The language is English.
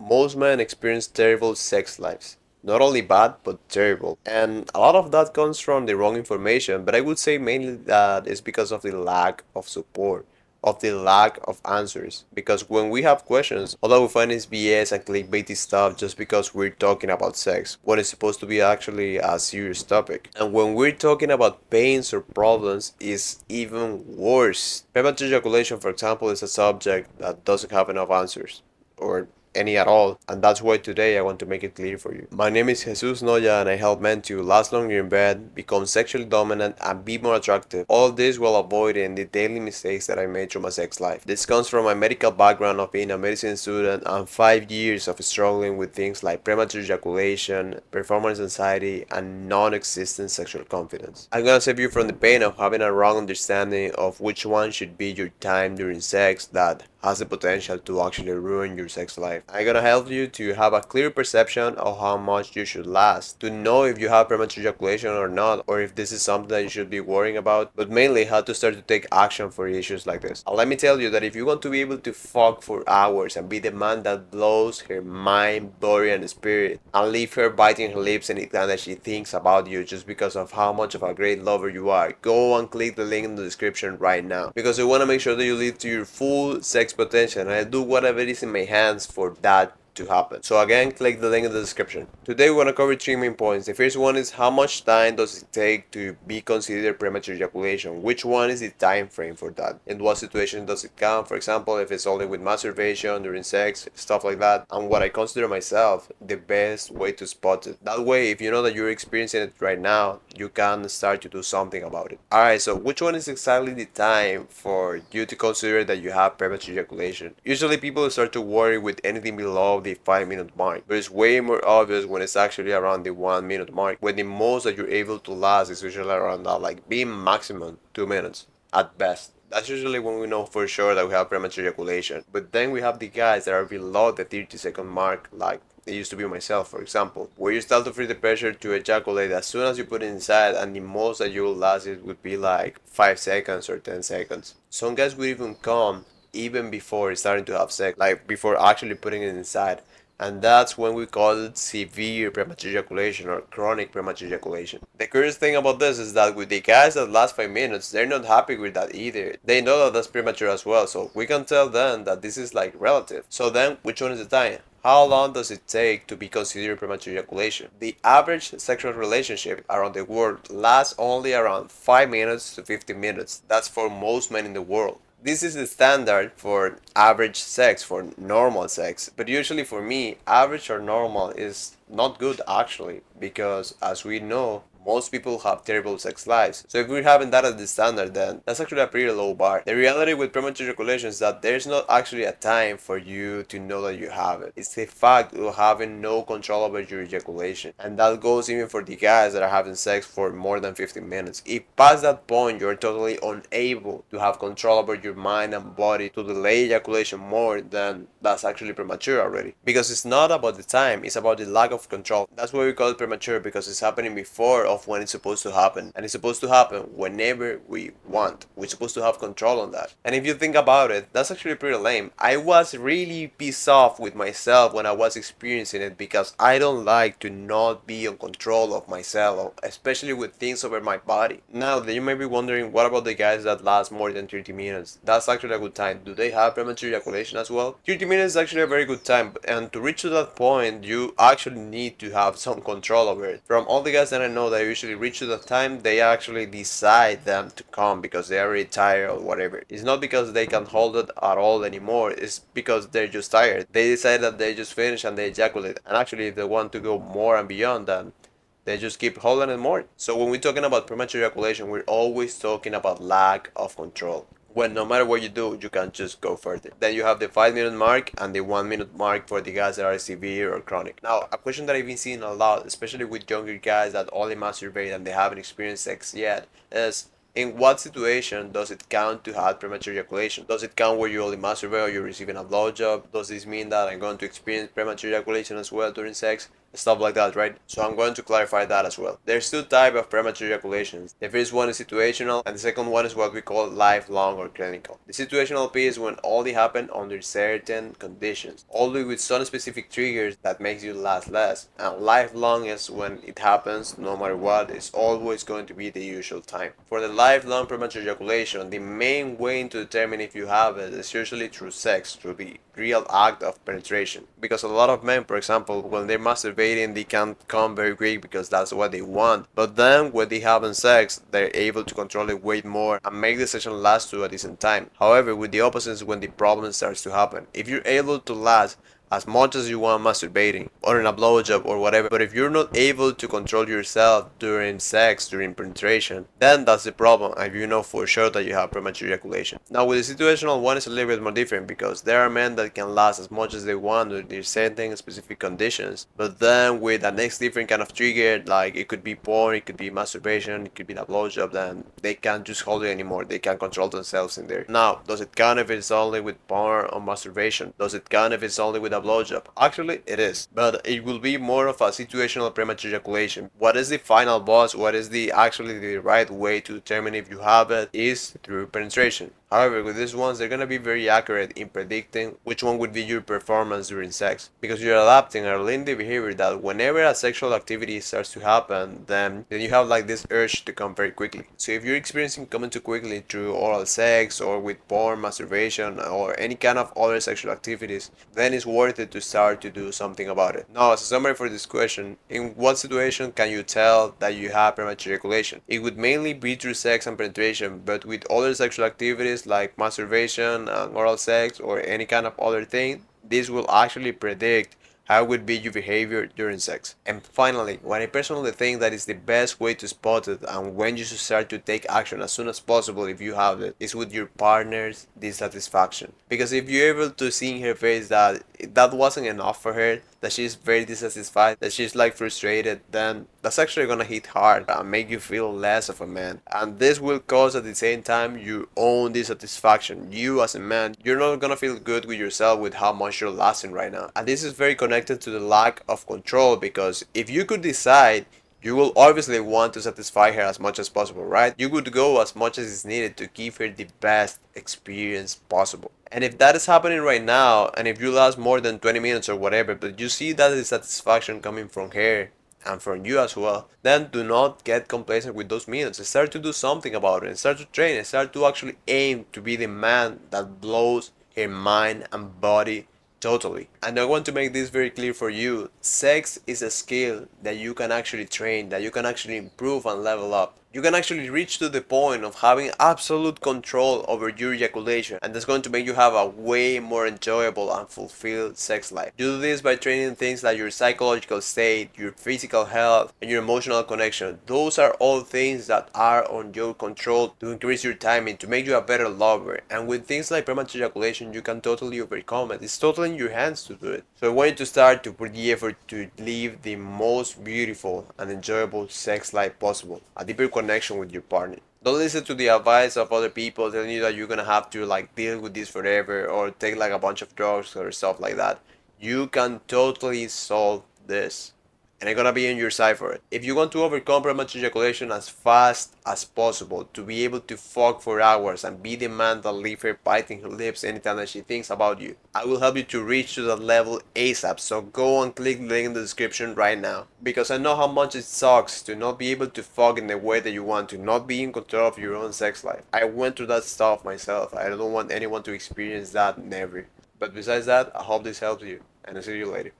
most men experience terrible sex lives. Not only bad, but terrible. And a lot of that comes from the wrong information, but I would say mainly that is because of the lack of support, of the lack of answers. Because when we have questions, all that we find is BS and clickbaity stuff just because we're talking about sex, when it's supposed to be actually a serious topic. And when we're talking about pains or problems, it's even worse. Premature ejaculation, for example, is a subject that doesn't have enough answers, or any at all, and that's why today I want to make it clear for you. My name is Jesus Noya and I help men to last longer in bed, become sexually dominant, and be more attractive. All this while avoiding the daily mistakes that I made through my sex life. This comes from my medical background of being a medicine student and 5 years of struggling with things like premature ejaculation, performance anxiety, and non-existent sexual confidence. I'm gonna save you from the pain of having a wrong understanding of which one should be your time during sex that has the potential to actually ruin your sex life. I'm gonna help you to have a clear perception of how much you should last, to know if you have premature ejaculation or not, or if this is something that you should be worrying about, but mainly how to start to take action for issues like this. And let me tell you that if you want to be able to fuck for hours and be the man that blows her mind, body, and spirit, and leave her biting her lips anytime that she thinks about you just because of how much of a great lover you are, go and click the link in the description right now. Because I want to make sure that you live to your full sex potential, and I'll do whatever is in my hands for that to happen. So again, click the link in the description. Today we're gonna cover 3 main points. The first one is how much time does it take to be considered premature ejaculation? Which one is the time frame for that? In what situation does it count? For example, if it's only with masturbation, during sex, stuff like that. And what I consider myself the best way to spot it. That way, if you know that you're experiencing it right now, you can start to do something about it. Alright, so which one is exactly the time for you to consider that you have premature ejaculation? Usually people start to worry with anything below the 5 minute mark, but it's way more obvious when it's actually around the 1 minute mark, when the most that you're able to last is usually around that, like being maximum 2 minutes at best. That's usually when we know for sure that we have premature ejaculation. But then we have the guys that are below the 30-second mark, like it used to be myself, for example, where you start to feel the pressure to ejaculate as soon as you put it inside, and the most that you will last it would be like 5 seconds or 10 seconds. Some guys would even come even before starting to have sex, like before actually putting it inside. And that's when we call it severe premature ejaculation or chronic premature ejaculation. The curious thing about this is that with the guys that last 5 minutes, they're not happy with that either. They know that that's premature as well, so we can tell them that this is like relative. So then, which one is the time? How long does it take to be considered premature ejaculation? The average sexual relationship around the world lasts only around 5 minutes to 15 minutes. That's for most men in the world. This is the standard for average sex, for normal sex. But usually for me, average or normal is not good actually, because as we know, most people have terrible sex lives. So if we're having that as the standard, then that's actually a pretty low bar. The reality with premature ejaculation is that there's not actually a time for you to know that you have it. It's the fact of having no control over your ejaculation. And that goes even for the guys that are having sex for more than 15 minutes. If past that point you're totally unable to have control over your mind and body to delay ejaculation more, then that's actually premature already. Because it's not about the time, it's about the lack of control. That's why we call it premature, because it's happening before of when it's supposed to happen. And it's supposed to happen whenever we want. We're supposed to have control on that. And if you think about it, that's actually pretty lame. I was really pissed off with myself when I was experiencing it, because I don't like to not be in control of myself, especially with things over my body. Now, you may be wondering, what about the guys that last more than 30 minutes? That's actually a good time. Do they have premature ejaculation as well? 30 minutes is actually a very good time, and to reach to that point, you actually need to have some control over it. From all the guys that I know that usually reach to that time, they actually decide them to come because they are already tired or whatever. It's not because they can't hold it at all anymore, it's because they're just tired. They decide that they just finish and they ejaculate, and actually if they want to go more and beyond, then they just keep holding it more. So when we're talking about premature ejaculation, we're always talking about lack of control. When no matter what you do, you can just go further. Then you have the 5 minute mark and the 1 minute mark for the guys that are severe or chronic. Now, a question that I've been seeing a lot, especially with younger guys that only masturbate and they haven't experienced sex yet, is in what situation does it count to have premature ejaculation? Does it count where you only masturbate or you're receiving a blowjob? Does this mean that I'm going to experience premature ejaculation as well during sex? stuff like that, right? So I'm going to clarify that as well. There's two types of premature ejaculations. The first one is situational, and the second one is what we call lifelong or clinical. The situational piece is when only happen under certain conditions, only with some specific triggers that makes you last less. And lifelong is when it happens no matter what, it's always going to be the usual time. For the lifelong premature ejaculation, the main way to determine if you have it is usually through sex, through the real act of penetration. Because a lot of men, for example, when they're masturbating, they can't come very quick because that's what they want. But then when they having sex, they're able to control it way more and make the session last to a decent time. However, with the opposite is when the problem starts to happen. If you're able to last as much as you want masturbating or in a blowjob or whatever, but if you're not able to control yourself during sex, during penetration, then that's the problem, and you know for sure that you have premature ejaculation. Now with the situational one, it's a little bit more different because there are men that can last as much as they want under certain specific conditions, but then with a next different kind of trigger, like it could be porn, it could be masturbation, it could be a blowjob, then they can't just hold it anymore, they can't control themselves in there. Now, does it count if it's only with porn or masturbation? Does it count if it's only with a blowjob? Actually, it is, but it will be more of a situational premature ejaculation. What is the final boss? What is the actually the right way to determine if you have it is through penetration. However, with these ones, they're gonna be very accurate in predicting which one would be your performance during sex, because you're adapting or learning the behavior that whenever a sexual activity starts to happen, then you have like this urge to come very quickly. So if you're experiencing coming too quickly through oral sex or with porn, masturbation, or any kind of other sexual activities, then it's worth it to start to do something about it. Now, as a summary for this question, in what situation can you tell that you have premature ejaculation? It would mainly be through sex and penetration, but with other sexual activities like masturbation and oral sex or any kind of other thing, this will actually predict how would be your behavior during sex. And finally, what I personally think that is the best way to spot it and when you should start to take action as soon as possible if you have it is with your partner's dissatisfaction. Because if you're able to see in her face that that wasn't enough for her, that she's very dissatisfied, that she's like frustrated, then that's actually gonna hit hard and make you feel less of a man. And this will cause at the same time your own dissatisfaction. You as a man, you're not gonna feel good with yourself with how much you're lasting right now. And this is very connected to the lack of control because if you could decide, you will obviously want to satisfy her as much as possible, right? You would go as much as is needed to give her the best experience possible. And if that is happening right now, and if you last more than 20 minutes or whatever, but you see that dissatisfaction coming from her and from you as well, then do not get complacent with those minutes. Start to do something about it. Start to train. Start to actually aim to be the man that blows her mind and body totally. And I want to make this very clear for you. Sex is a skill that you can actually train, that you can actually improve and level up. You can actually reach to the point of having absolute control over your ejaculation, and that's going to make you have a way more enjoyable and fulfilled sex life. You do this by training things like your psychological state, your physical health, and your emotional connection. Those are all things that are on your control to increase your timing, to make you a better lover. And with things like premature ejaculation, you can totally overcome it. It's totally in your hands to do it. So I want you to start to put the effort to live the most beautiful and enjoyable sex life possible. A deeper connection with your partner. Don't listen to the advice of other people telling you that you're gonna have to like deal with this forever or take like a bunch of drugs or stuff like that. You can totally solve this, and I'm gonna be on your side for it. If you want to overcome premature ejaculation as fast as possible, to be able to fuck for hours and be the man that leave her biting her lips anytime that she thinks about you, I will help you to reach to that level ASAP. So go and click the link in the description right now. Because I know how much it sucks to not be able to fuck in the way that you want, to not be in control of your own sex life. I went through that stuff myself. I don't want anyone to experience that, never. But besides that, I hope this helps you, and I'll see you later.